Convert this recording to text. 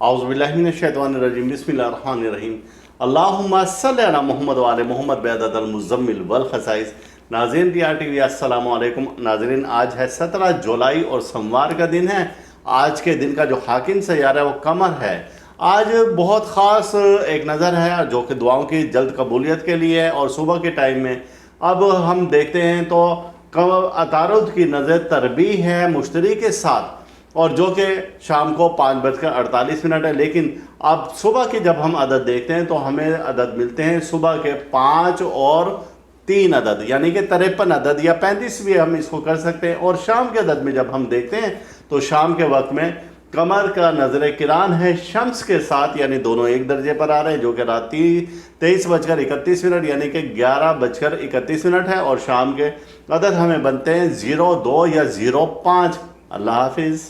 औज़ुबिल्लाहिमिनश्शैतानिर्रजीम बिस्मिल्लाहिर्रहमानिर्रहीम अल्लाहुम्मा सल्लि अला मोहम्मद व आले मोहम्मद बेअददल मुज़म्मिल वल खसाइस। नाज़रीन TRTV अस्सलामु अलैकुम। नाज़रीन आज है 17 जुलाई और सोमवार का दिन है। आज के दिन का जो हाकिम सैयारा है वो कमर है। आज बहुत ख़ास एक नज़र है जो कि दुआओं की जल्द कबूलियत के लिए है। और सुबह के टाइम में अब हम देखते हैं तो अतारुद की नज़र तरबी है मुश्तरी के साथ, और जो कि शाम को 5:48 है। लेकिन अब सुबह के जब हम अदद देखते हैं तो हमें अदद मिलते हैं सुबह के 5 और 3 अदद, यानी कि 53 अदद या 35 भी हम इसको कर सकते हैं। और शाम के अदद में जब हम देखते हैं तो शाम के वक्त में कमर का नजर किरान है शम्स के साथ, यानी दोनों एक दर्जे पर आ रहे हैं, जो कि रात 23:31 यानी कि 11:31 है। और शाम के अदद हमें बनते हैं 02 या 05। अल्लाह हाफिज़।